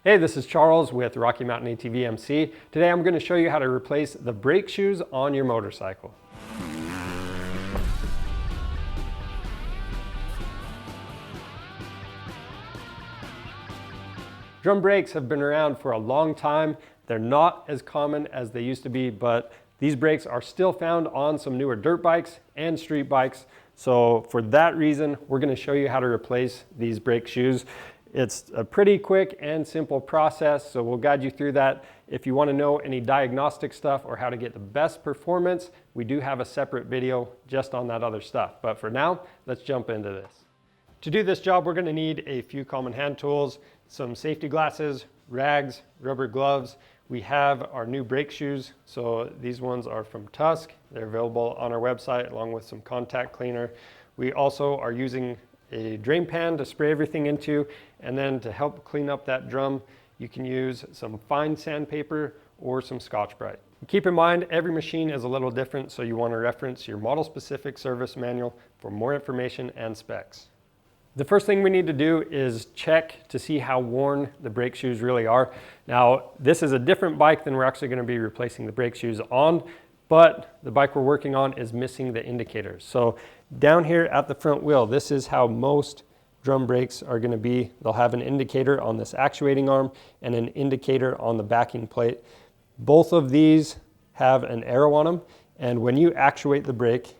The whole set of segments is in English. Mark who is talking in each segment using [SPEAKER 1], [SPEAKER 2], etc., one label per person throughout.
[SPEAKER 1] Hey, this is Charles with Rocky Mountain ATV MC. Today I'm going to show you how to replace the brake shoes on your motorcycle. Drum brakes have been around for a long time. They're not as common as they used to be, but these brakes are still found on some newer dirt bikes and street bikes. So for that reason, we're going to show you how to replace these brake shoes. It's a pretty quick and simple process, so we'll guide you through that. If you want to know any diagnostic stuff or how to get the best performance, we do have a separate video just on that other stuff. But for now, let's jump into this. To do this job, we're going to need a few common hand tools, some safety glasses, rags, rubber gloves. We have our new brake shoes, so these ones are from Tusk. They're available on our website along with some contact cleaner. We also are using a drain pan to spray everything into, and then to help clean up that drum, you can use some fine sandpaper or some Scotch-Brite. Keep in mind, every machine is a little different, so you want to reference your model-specific service manual for more information and specs. The first thing we need to do is check to see how worn the brake shoes really are. Now, this is a different bike than we're actually going to be replacing the brake shoes on, but the bike we're working on is missing the indicators. So down here at the front wheel, this is how most drum brakes are going to be. They'll have an indicator on this actuating arm and an indicator on the backing plate. Both of these have an arrow on them, and when you actuate the brake,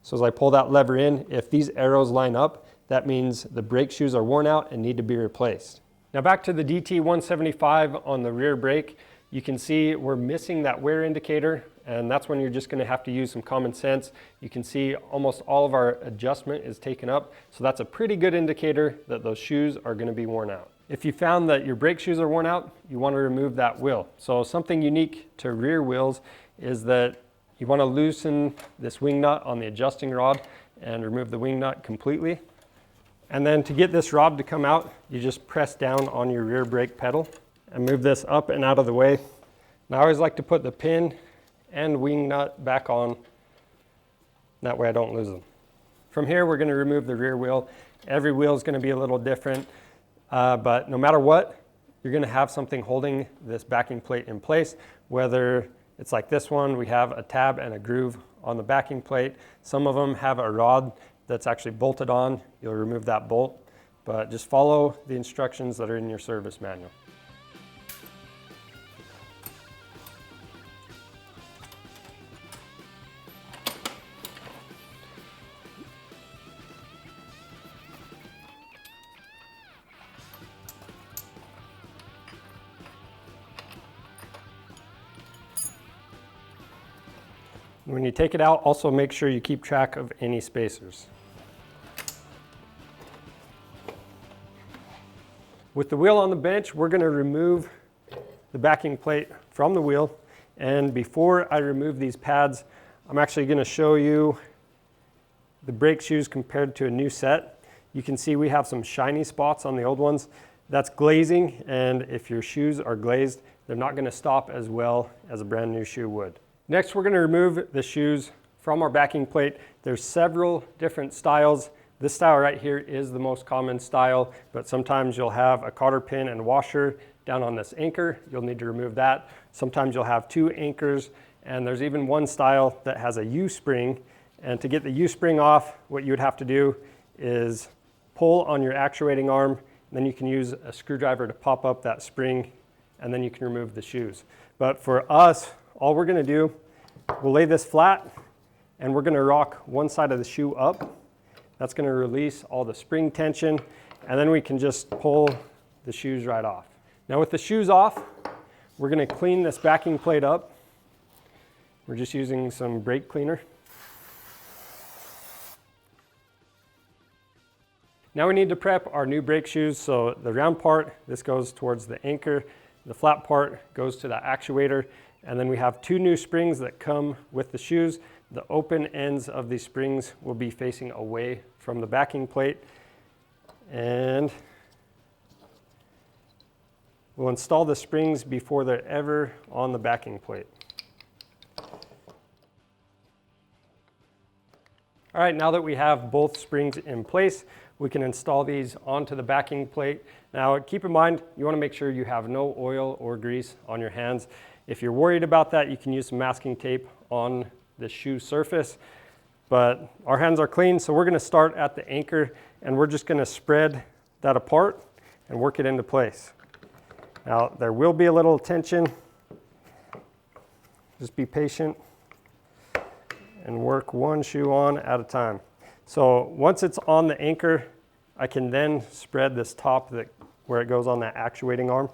[SPEAKER 1] so as I pull that lever in, if these arrows line up, that means the brake shoes are worn out and need to be replaced. Now back to the DT175 on the rear brake, you can see we're missing that wear indicator, and that's when you're just going to have to use some common sense. You can see almost all of our adjustment is taken up, so that's a pretty good indicator that those shoes are going to be worn out. If you found that your brake shoes are worn out, you want to remove that wheel. So something unique to rear wheels is that you want to loosen this wing nut on the adjusting rod and remove the wing nut completely. And then to get this rod to come out, you just press down on your rear brake pedal and move this up and out of the way. And I always like to put the pin and wing nut back on. That way I don't lose them. From here, we're going to remove the rear wheel. Every wheel is going to be a little different, but no matter what, you're going to have something holding this backing plate in place. Whether it's like this one, we have a tab and a groove on the backing plate. Some of them have a rod that's actually bolted on. You'll remove that bolt, but just follow the instructions that are in your service manual. When you take it out, also make sure you keep track of any spacers. With the wheel on the bench, we're going to remove the backing plate from the wheel. And before I remove these pads, I'm actually going to show you the brake shoes compared to a new set. You can see we have some shiny spots on the old ones. That's glazing, and if your shoes are glazed, they're not going to stop as well as a brand new shoe would. Next, we're going to remove the shoes from our backing plate. There's several different styles. This style right here is the most common style, but sometimes you'll have a cotter pin and washer down on this anchor. You'll need to remove that. Sometimes you'll have two anchors, and there's even one style that has a U-spring. And to get the U-spring off, what you would have to do is pull on your actuating arm, and then you can use a screwdriver to pop up that spring, and then you can remove the shoes. But for us, all we're going to do, we'll lay this flat, and we're going to rock one side of the shoe up. That's going to release all the spring tension, and then we can just pull the shoes right off. Now with the shoes off, we're going to clean this backing plate up. We're just using some brake cleaner. Now we need to prep our new brake shoes. So the round part, this goes towards the anchor. The flat part goes to the actuator. And then we have two new springs that come with the shoes. The open ends of these springs will be facing away from the backing plate. And we'll install the springs before they're ever on the backing plate. All right, now that we have both springs in place, we can install these onto the backing plate. Now keep in mind, you want to make sure you have no oil or grease on your hands. If you're worried about that, you can use some masking tape on the shoe surface. But our hands are clean, so we're going to start at the anchor and we're just going to spread that apart and work it into place. Now there will be a little tension. Just be patient and work one shoe on at a time. So once it's on the anchor, I can then spread this top where it goes on that actuating arm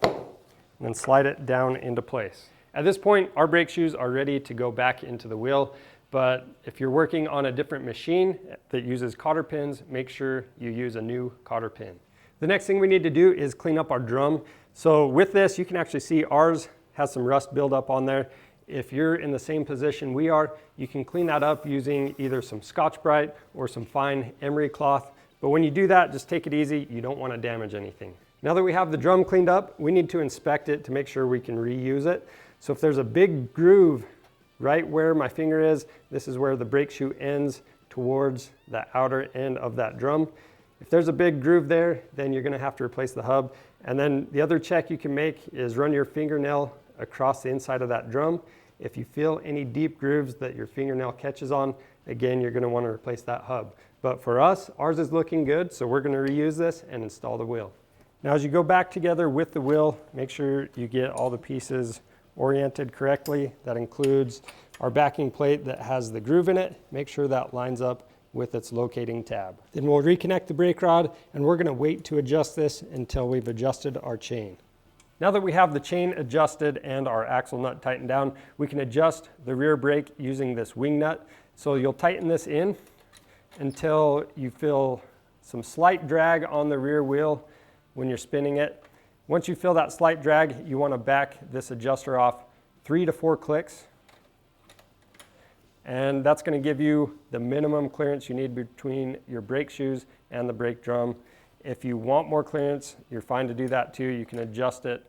[SPEAKER 1] and then slide it down into place. At this point, our brake shoes are ready to go back into the wheel, but if you're working on a different machine that uses cotter pins, make sure you use a new cotter pin. The next thing we need to do is clean up our drum. So with this, you can actually see ours has some rust buildup on there. If you're in the same position we are, you can clean that up using either some Scotch-Brite or some fine emery cloth. But when you do that, just take it easy. You don't want to damage anything. Now that we have the drum cleaned up, we need to inspect it to make sure we can reuse it. So if there's a big groove right where my finger is, this is where the brake shoe ends towards the outer end of that drum. If there's a big groove there, then you're going to have to replace the hub. And then the other check you can make is run your fingernail across the inside of that drum. If you feel any deep grooves that your fingernail catches on, again, you're going to want to replace that hub. But for us, ours is looking good, so we're going to reuse this and install the wheel. Now as you go back together with the wheel, make sure you get all the pieces oriented correctly. That includes our backing plate that has the groove in it. Make sure that lines up with its locating tab. Then we'll reconnect the brake rod and we're going to wait to adjust this until we've adjusted our chain. Now that we have the chain adjusted and our axle nut tightened down, we can adjust the rear brake using this wing nut. So you'll tighten this in until you feel some slight drag on the rear wheel when you're spinning it. Once you feel that slight drag, you want to back this adjuster off 3 to 4 clicks. And that's going to give you the minimum clearance you need between your brake shoes and the brake drum. If you want more clearance, you're fine to do that too. You can adjust it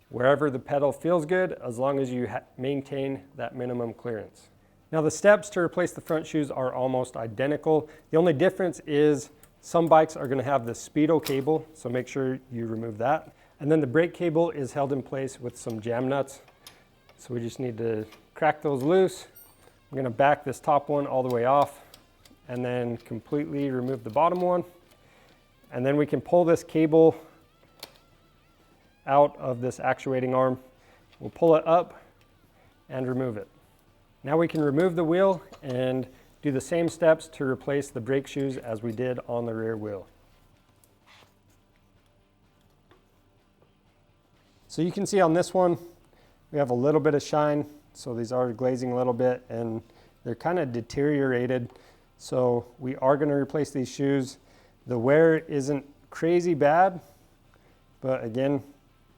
[SPEAKER 1] wherever the pedal feels good, as long as you maintain that minimum clearance. Now the steps to replace the front shoes are almost identical. The only difference is some bikes are going to have the Speedo cable, so make sure you remove that. And then the brake cable is held in place with some jam nuts. So we just need to crack those loose. I'm going to back this top one all the way off and then completely remove the bottom one. And then we can pull this cable out of this actuating arm. We'll pull it up and remove it. Now we can remove the wheel and do the same steps to replace the brake shoes as we did on the rear wheel. So you can see on this one, we have a little bit of shine. So these are glazing a little bit and they're kind of deteriorated. So we are going to replace these shoes. The wear isn't crazy bad, but again,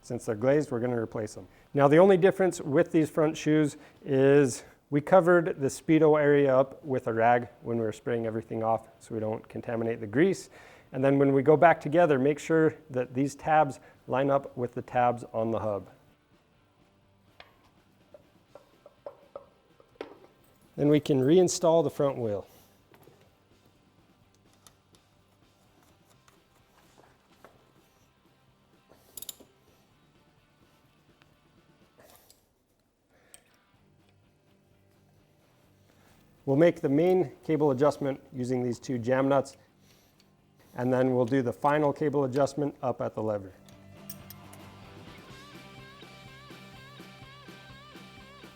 [SPEAKER 1] since they're glazed, we're going to replace them. Now the only difference with these front shoes is we covered the Speedo area up with a rag when we were spraying everything off so we don't contaminate the grease. And then when we go back together, make sure that these tabs line up with the tabs on the hub. Then we can reinstall the front wheel. We'll make the main cable adjustment using these 2 jam nuts, and then we'll do the final cable adjustment up at the lever.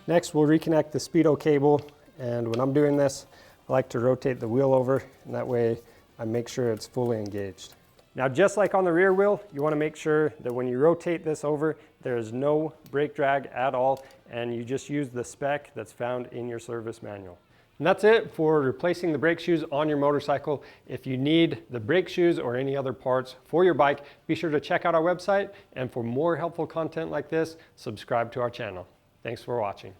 [SPEAKER 1] Next, we'll reconnect the Speedo cable, and when I'm doing this, I like to rotate the wheel over, and that way I make sure it's fully engaged. Now, just like on the rear wheel, you want to make sure that when you rotate this over, there is no brake drag at all, and you just use the spec that's found in your service manual. And that's it for replacing the brake shoes on your motorcycle. If you need the brake shoes or any other parts for your bike, be sure to check out our website. And for more helpful content like this, subscribe to our channel. Thanks for watching.